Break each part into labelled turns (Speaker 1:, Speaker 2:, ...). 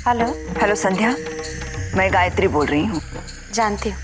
Speaker 1: Hello.
Speaker 2: Hello संध्या, मैं गायत्री बोल रही हूँ।
Speaker 1: जानती हूँ,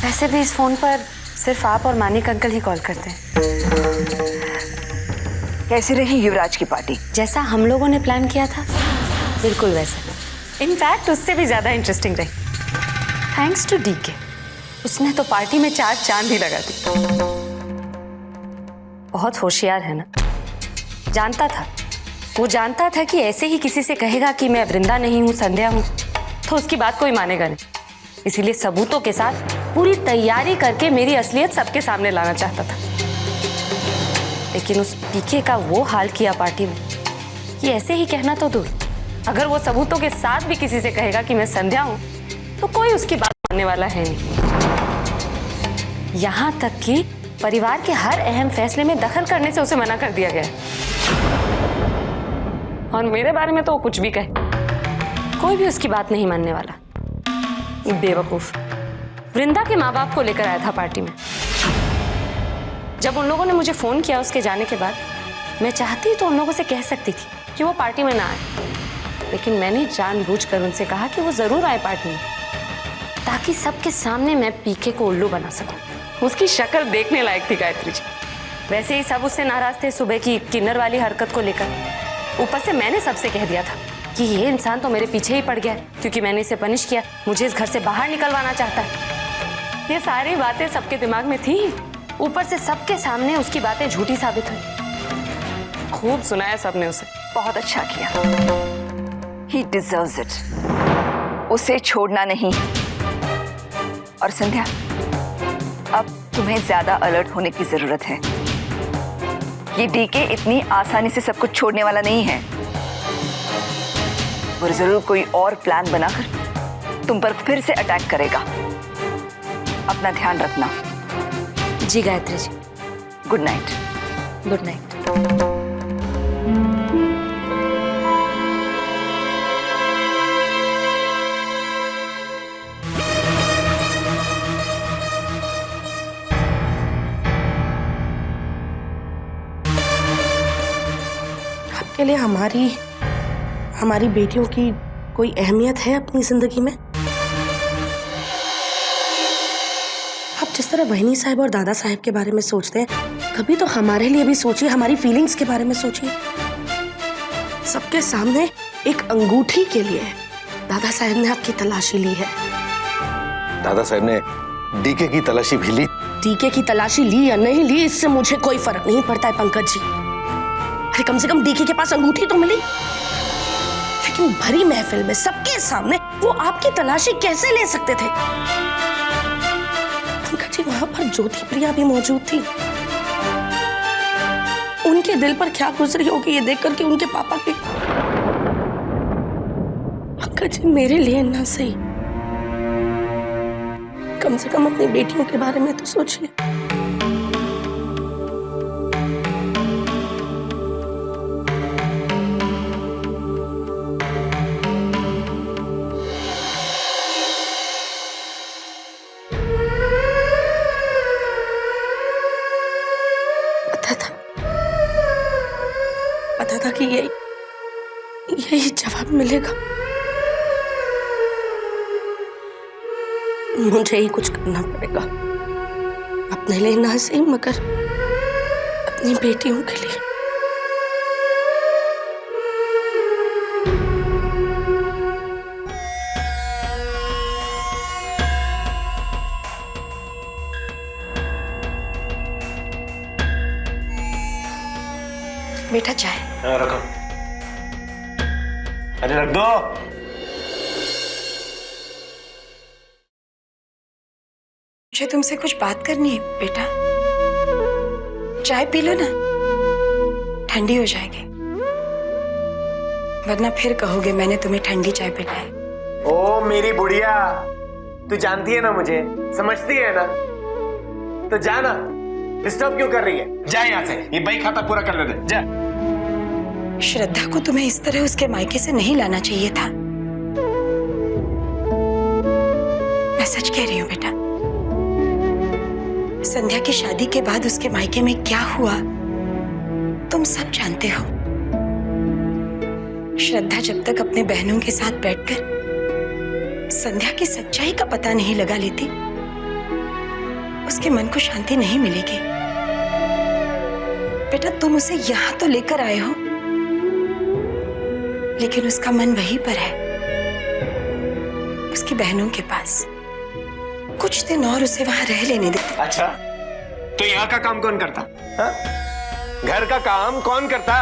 Speaker 1: वैसे भी इस फोन पर सिर्फ आप और मानिक अंकल ही कॉल करते हैं।
Speaker 2: कैसी रही युवराज की पार्टी?
Speaker 1: जैसा हम लोगों ने प्लान किया था बिल्कुल वैसे, इनफैक्ट उससे भी ज्यादा इंटरेस्टिंग रही। थैंक्स टू डीके, उसने तो पार्टी में 4 चांद ही लगा दी। बहुत होशियार है ना, जानता था, वो जानता था कि ऐसे ही किसी से कहेगा कि मैं वृंदा नहीं हूं, संध्या हूं, तो उसकी बात कोई मानेगा नहीं। इसीलिए सबूतों के साथ पूरी तैयारी करके मेरी असलियत सबके सामने लाना चाहता था। लेकिन उस पीके का वो हाल किया पार्टी में कि ऐसे ही कहना तो दूर, अगर वो सबूतों के साथ भी किसी से कहेगा कि मैं संध्या हूं, तो कोई उसकी बात मानने वाला है नहीं। यहां तक कि परिवार के हर अहम फैसले में दखल करने से उसे मना कर दिया गया। और मेरे बारे में तो वो कुछ भी कहे, कोई भी उसकी बात नहीं मानने वाला। बेवकूफ वृंदा के माँ बाप को लेकर आया था पार्टी में। जब उन लोगों ने मुझे फोन किया उसके जाने के बाद, मैं चाहती तो उन लोगों से कह सकती थी कि वो पार्टी में ना आए, लेकिन मैंने जानबूझकर उनसे कहा कि वो जरूर आए पार्टी में, ताकि सबके सामने मैं पीके को उल्लू बना सकूं। उसकी शक्ल देखने लायक थी गायत्री जी। वैसे ही सब उससे नाराज थे सुबह की किन्नर वाली हरकत को लेकर। ऊपर से मैंने सबसे कह दिया था कि ये इंसान तो मेरे पीछे ही पड़ गया है, क्योंकि मैंने इसे पनिश किया, मुझे इस घर से बाहर निकलवाना चाहता है। ये सारी बातें सबके दिमाग में थी। ऊपर से सबके सामने उसकी बातें झूठी साबित हुई। खूब सुनाया सबने उसे।
Speaker 2: बहुत अच्छा किया, ही डिजर्व्स इट। उसे छोड़ना नहीं। और संध्या, अब तुम्हें ज्यादा अलर्ट होने की जरूरत है। ये डीके इतनी आसानी से सब कुछ छोड़ने वाला नहीं है। वो जरूर कोई और प्लान बनाकर तुम पर फिर से अटैक करेगा। अपना ध्यान रखना।
Speaker 1: जी Gayatri ji.
Speaker 2: Good night.
Speaker 1: Good night.
Speaker 3: आपके लिए हमारी बेटियों की कोई अहमियत है अपनी जिंदगी में? आप जिस तरह बहनी साहब और दादा साहब के बारे में सोचते हैं, कभी तो हमारे लिए भी सोचिए, हमारी फीलिंग्स के बारे में सोचिए। सबके सामने एक अंगूठी के लिए दादा साहब ने आपकी तलाशी ली है।
Speaker 4: दादा साहब ने डीके की तलाशी भी ली।
Speaker 3: डीके की तलाशी ली या नहीं ली, इससे मुझे कोई फर्क नहीं पड़ता है पंकज जी। अरे कम से कम डीके के पास अंगूठी तो मिली। लेकिन भरी महफिल में सबके सामने वो आपकी तलाशी कैसे ले सकते थे? पंकज जी, वहां पर ज्योति प्रिया भी मौजूद थी। उनके दिल पर क्या गुजरी होगी ये देखकर कि उनके पापा की। पंकज जी, मेरे लिए ना सही, कम से कम अपनी बेटियों के बारे में तो सोचिए। पता था कि यही जवाब मिलेगा। मुझे ही कुछ करना पड़ेगा, अपने लिए ना सही मगर अपनी बेटियों के लिए। बेटा चाय।
Speaker 4: हाँ, रखो। अरे रख दो।
Speaker 5: मुझे तुमसे कुछ बात करनी है बेटा। चाय पी लो ना, ठंडी हो जाएगी, वरना फिर कहोगे मैंने तुम्हें ठंडी चाय पिलाई।
Speaker 6: ओ मेरी बुढ़िया, तू जानती है ना मुझे, समझती है ना, तो जाना, डिस्टर्ब क्यों कर रही है? जा यहाँ से, ये बही खाता पूरा कर ले, जा।
Speaker 5: श्रद्धा को तुम्हें इस तरह उसके मायके से नहीं लाना चाहिए था। मैं सच कह रही हूँ बेटा, संध्या की शादी के बाद उसके मायके में क्या हुआ तुम सब जानते हो। श्रद्धा जब तक अपने बहनों के साथ बैठकर संध्या की सच्चाई का पता नहीं लगा लेती, उसके मन को शांति नहीं मिलेगी। बेटा तुम उसे यहां तो लेकर आए हो, लेकिन उसका मन वहीं पर है, उसकी बहनों के पास। कुछ दिन और उसे वहां रह लेने दे।
Speaker 6: अच्छा, तो यहाँ का काम कौन करता? हा? घर का काम कौन करता?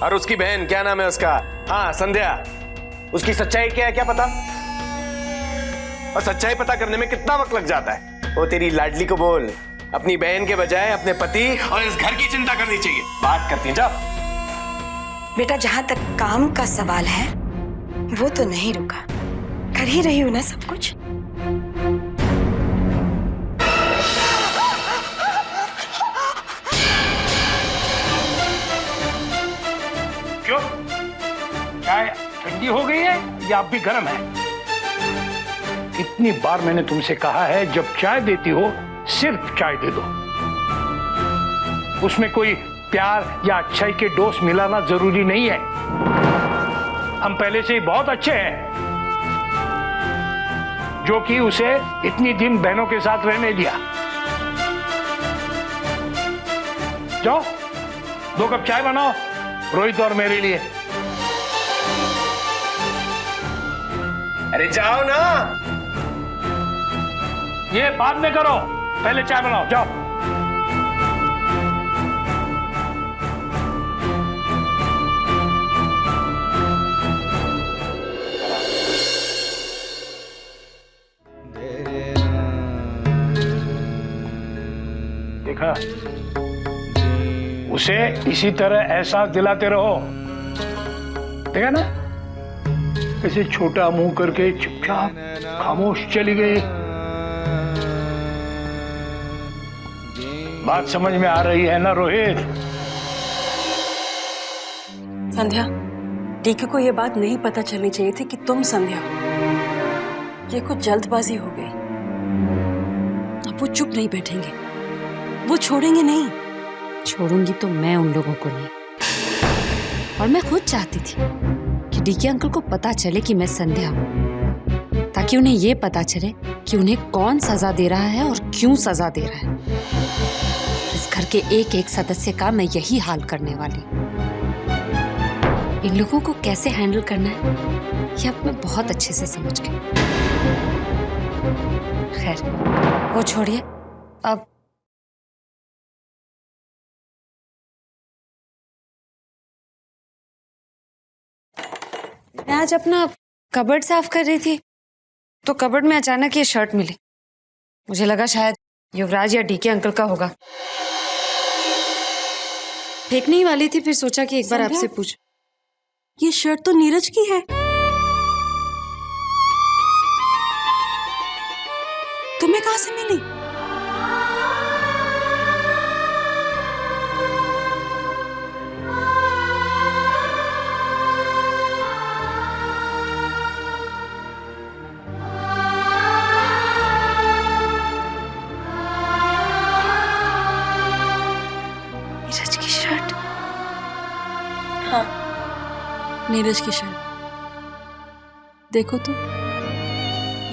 Speaker 6: और उसकी बहन, क्या नाम है उसका? हाँ, संध्या। उसकी सच्चाई क्या है, क्या पता? और सच्चाई पता करने में कितना वक्त लग जाता है? वो तेरी लाडली को बोल, अपनी बहन के बजाय अपने पति और इस घर की चिंता करनी चाहिए। बात करती है, जाओ।
Speaker 5: बेटा जहां तक काम का सवाल है वो तो नहीं रुका, कर ही रही हूं ना सब कुछ।
Speaker 7: क्यों? चाय ठंडी हो गई है या अब भी गर्म है? कितनी बार मैंने तुमसे कहा है, जब चाय देती हो सिर्फ चाय दे दो, उसमें कोई प्यार या अच्छाई के डोज मिलाना जरूरी नहीं है। हम पहले से ही बहुत अच्छे हैं, जो कि उसे इतनी दिन बहनों के साथ रहने दिया। जाओ 2 कप चाय बनाओ, रोहित और मेरे लिए।
Speaker 6: अरे जाओ ना।
Speaker 7: ये बाद में करो, पहले चाय बनाओ, जाओ। देखा, उसे इसी तरह एहसास दिलाते रहो। देखा ना, ऐसे छोटा मुंह करके चुपचाप खामोश चली गई। बात समझ में आ रही है ना रोहित?
Speaker 3: संध्या, डीके को ये बात नहीं पता चलनी चाहिए थी कि तुम संध्या हो। ये कुछ जल्दबाजी हो गई। अब वो चुप नहीं बैठेंगे, वो छोड़ेंगे नहीं।
Speaker 1: छोड़ूंगी तो मैं उन लोगों को नहीं। और मैं खुद चाहती थी कि डीके अंकल को पता चले कि मैं संध्या हूं, ताकि उन्हें ये पता चले कि उन्हें कौन सजा दे रहा है और क्यों सजा दे रहा है। इस घर के एक एक सदस्य का मैं यही हाल करने वाली। इन लोगों को कैसे हैंडल करना है ये अब मैं बहुत अच्छे से समझ गई। खैर वो छोड़िए, अब मैं आज अपना कबर्ड साफ कर रही थी तो कबर्ड में अचानक ये शर्ट मिली। मुझे लगा शायद युवराज या डीके अंकल का होगा। फेंकने ही वाली थी, फिर सोचा कि एक बार आपसे पूछ।
Speaker 3: ये शर्ट तो नीरज की है। तुम्हें कहां से मिली?
Speaker 5: नीरज की शर्ट।
Speaker 3: हाँ, नीरज की शर्ट। देखो तो,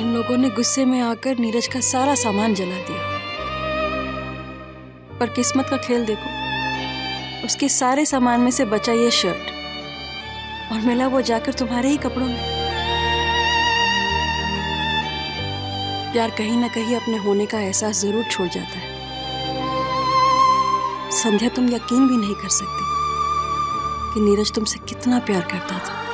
Speaker 3: इन लोगों ने गुस्से में आकर नीरज का सारा सामान जला दिया। पर किस्मत का खेल देखो, उसके सारे सामान में से बचा ये शर्ट, और मिला वो जाकर तुम्हारे ही कपड़ों में। प्यार कहीं ना कहीं अपने होने का एहसास जरूर छोड़ जाता है। संध्या, तुम यकीन भी नहीं कर सकती कि नीरज तुमसे कितना प्यार करता था।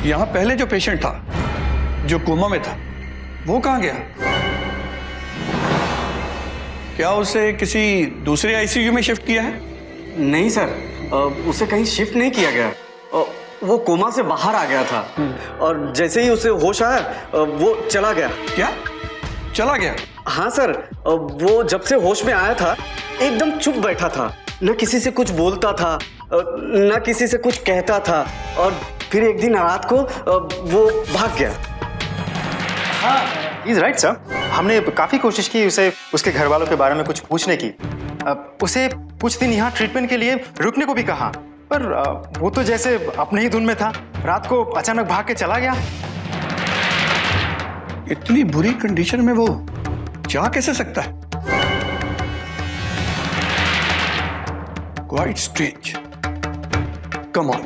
Speaker 8: यहाँ पहले जो पेशेंट था, जो कोमा में था, वो कहाँ गया? क्या उसे किसी दूसरे आईसीयू में शिफ्ट किया है?
Speaker 9: नहीं सर, उसे कहीं शिफ्ट नहीं किया गया। वो कोमा से बाहर आ गया था और जैसे ही उसे होश आया वो चला गया।
Speaker 8: क्या चला गया?
Speaker 9: हाँ सर, वो जब से होश में आया था एकदम चुप बैठा था, न किसी से कुछ बोलता था, न किसी से कुछ कहता था, और फिर एक दिन रात को वो भाग गया।
Speaker 10: He's right, sir. हमने काफी कोशिश की उसे उसके घर वालों के बारे में कुछ पूछने की। उसे कुछ दिन यहाँ ट्रीटमेंट के लिए रुकने को भी कहा, पर वो तो जैसे अपने ही धुन में था। रात को अचानक भाग के चला गया।
Speaker 8: इतनी बुरी कंडीशन में वो जा कैसे सकता है? Quite strange. Come on.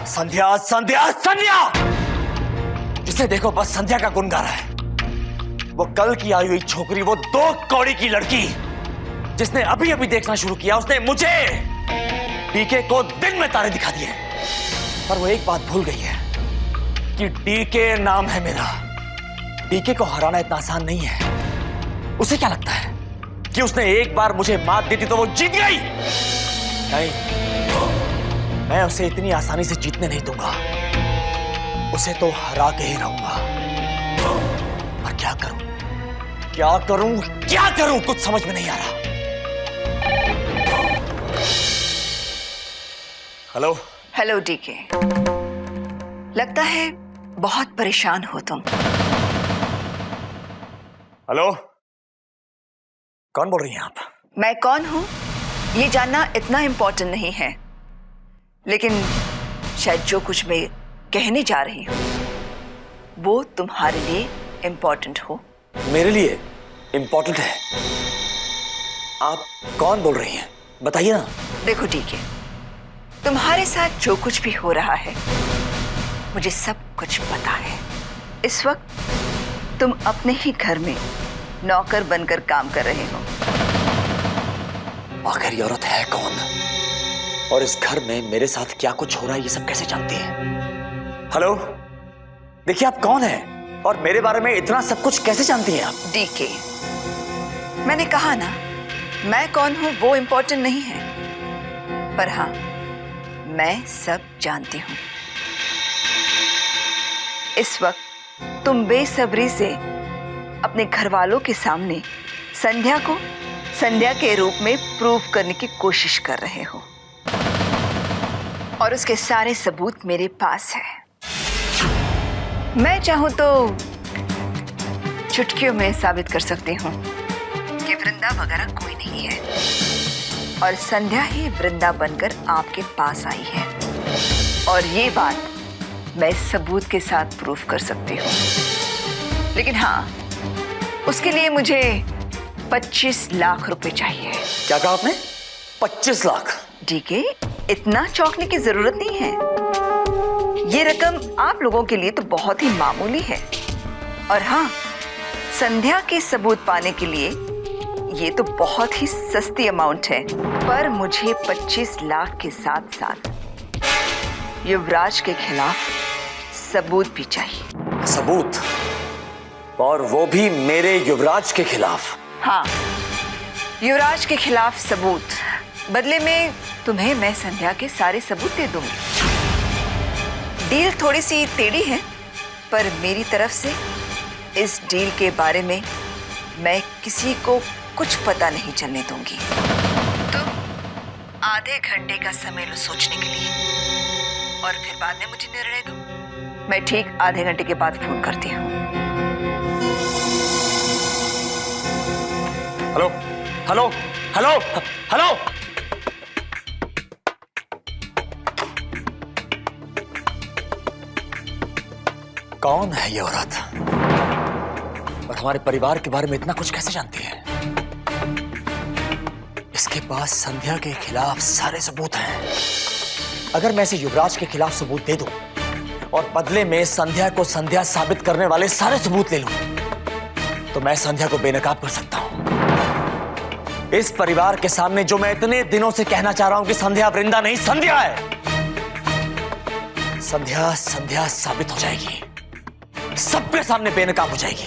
Speaker 11: संध्या संध्या संध्या, जिसे देखो बस संध्या का गुण गा रहा है। वो कल की आई हुई छोकरी, वो 2 कौड़ी की लड़की जिसने अभी अभी देखना शुरू किया, उसने मुझे डीके को दिन में तारे दिखा दिए। पर वो एक बात भूल गई है कि डीके नाम है मेरा। डीके को हराना इतना आसान नहीं है। उसे क्या लगता है कि उसने एक बार मुझे मात दी थी तो वो जीत गई? नहीं, मैं उसे इतनी आसानी से जीतने नहीं दूंगा। उसे तो हरा के ही रहूंगा। और क्या करूं, क्या करूं, क्या करूं, कुछ समझ में नहीं आ रहा। हेलो
Speaker 2: हेलो डीके, लगता है बहुत परेशान हो तुम।
Speaker 11: हेलो, कौन बोल रही हैं आप?
Speaker 2: मैं कौन हूं ये जानना इतना इम्पोर्टेंट नहीं है, लेकिन शायद जो कुछ मैं कहने जा रही हूं वो तुम्हारे लिए इम्पोर्टेंट हो।
Speaker 11: मेरे लिए इम्पोर्टेंट है? आप कौन बोल रही हैं, बताइए ना।
Speaker 2: देखो डीके, तुम्हारे साथ जो कुछ भी हो रहा है मुझे सब कुछ पता है। इस वक्त तुम अपने ही घर में नौकर बनकर काम कर रहे हो।
Speaker 11: आखिर ये औरत है कौन, और इस घर में मेरे साथ क्या कुछ हो रहा है ये सब कैसे जानती है? हेलो, देखिए आप कौन हैं और मेरे बारे में इतना सब कुछ कैसे जानती हैं आप?
Speaker 2: डीके, मैंने कहा ना, मैं कौन हूं वो इम्पोर्टेंट नहीं है, पर हाँ, मैं सब जानती हूं। इस वक्त तुम बेसब्री से अपने घर वालों के सामने संध्या को संध्या के रूप में प्रूव करने की कोशिश कर रहे हो, और उसके सारे सबूत मेरे पास है। मैं चाहूं तो चुटकियों में साबित कर सकती हूं कि वृंदा वगैरह कोई नहीं है, और संध्या ही वृंदा बनकर आपके पास आई है, और ये बात मैं सबूत के साथ प्रूफ कर सकती हूँ। लेकिन हाँ, उसके लिए मुझे 25 लाख रुपए चाहिए।
Speaker 11: क्या कहा आपने? 25 लाख?
Speaker 2: डीके, इतना चौंकने की जरूरत नहीं है। ये रकम आप लोगों के लिए तो बहुत ही मामूली है, और हाँ, संध्या के सबूत पाने के लिए ये तो बहुत ही सस्ती अमाउंट है। पर मुझे 25 लाख के साथ साथ युवराज के खिलाफ सबूत भी चाहिए।
Speaker 11: सबूत? और वो भी मेरे युवराज के खिलाफ?
Speaker 2: हाँ, युवराज के खिलाफ सबूत। बदले में तुम्हें मैं संध्या के सारे सबूत दे दूंगी। डील थोड़ी सी टेढ़ी है, पर मेरी तरफ से इस डील के बारे में मैं किसी को कुछ पता नहीं चलने दूंगी। तुम आधे घंटे का समय लो सोचने के लिए, और फिर बाद में मुझे निर्णय दो। मैं ठीक आधे घंटे के बाद फोन करती हूँ।
Speaker 11: हेलो हेलो हेलो हेलो, कौन है ये औरत और हमारे परिवार के बारे में इतना कुछ कैसे जानती है? इसके पास संध्या के खिलाफ सारे सबूत हैं। अगर मैं इसे युवराज के खिलाफ सबूत दे दूं और बदले में संध्या को संध्या साबित करने वाले सारे सबूत ले लूं, तो मैं संध्या को बेनकाब कर सकता हूं। इस परिवार के सामने जो मैं इतने दिनों से कहना चाह रहा हूं कि संध्या वृंदा नहीं, संध्या है। संध्या संध्या साबित हो जाएगी, सबके सामने बेनकाब हो जाएगी।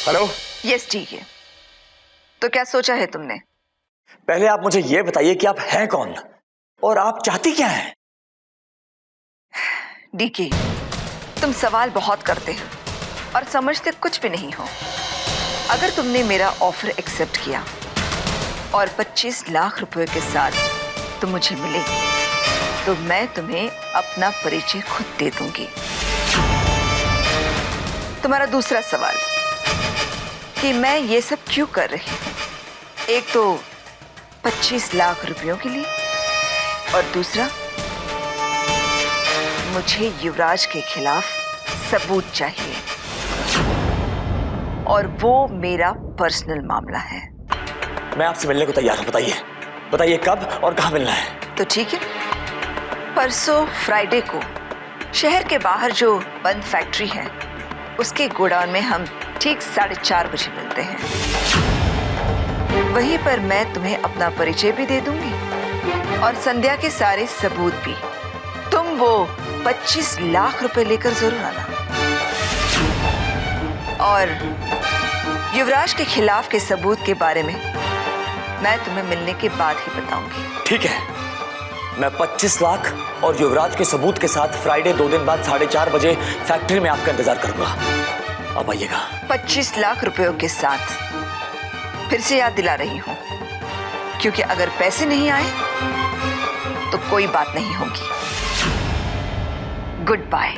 Speaker 6: हेलो।
Speaker 2: यस ठीक है। तो क्या सोचा है तुमने?
Speaker 11: पहले आप मुझे यह बताइए कि आप हैं कौन और आप चाहती क्या हैं?
Speaker 2: डीके, तुम सवाल बहुत करते हो और समझते कुछ भी नहीं हो। अगर तुमने मेरा ऑफर एक्सेप्ट किया और 25 लाख रुपए के साथ तुम मुझे मिले, तो मैं तुम्हें अपना परिचय खुद दे दूंगी। तुम्हारा दूसरा सवाल कि मैं ये सब क्यों कर रही हूं? एक तो 25 लाख रुपयों के लिए और दूसरा मुझे युवराज के खिलाफ सबूत चाहिए और वो मेरा पर्सनल मामला है।
Speaker 11: मैं आपसे मिलने को तैयार हूं। बताइए बताइए कब और कहां मिलना है?
Speaker 2: तो ठीक है, परसों फ्राइडे को शहर के बाहर जो बंद फैक्ट्री है उसके गोडाउन में हम ठीक 4:30 बजे मिलते हैं। वहीं पर मैं तुम्हें अपना परिचय भी दे दूंगी और संध्या के सारे सबूत भी। तुम वो 25 लाख रुपए लेकर जरूर आना और युवराज के खिलाफ के सबूत के बारे में मैं तुम्हें मिलने के बाद ही बताऊंगी।
Speaker 11: ठीक है, मैं 25 लाख और युवराज के सबूत के साथ फ्राइडे 2 दिन बाद 4:30 बजे फैक्ट्री में आपका इंतजार करूंगा। आप आइएगा।
Speaker 2: 25 लाख रुपयों के साथ फिर से याद दिला रही हूं, क्योंकि अगर पैसे नहीं आए तो कोई बात नहीं होगी। Good bye.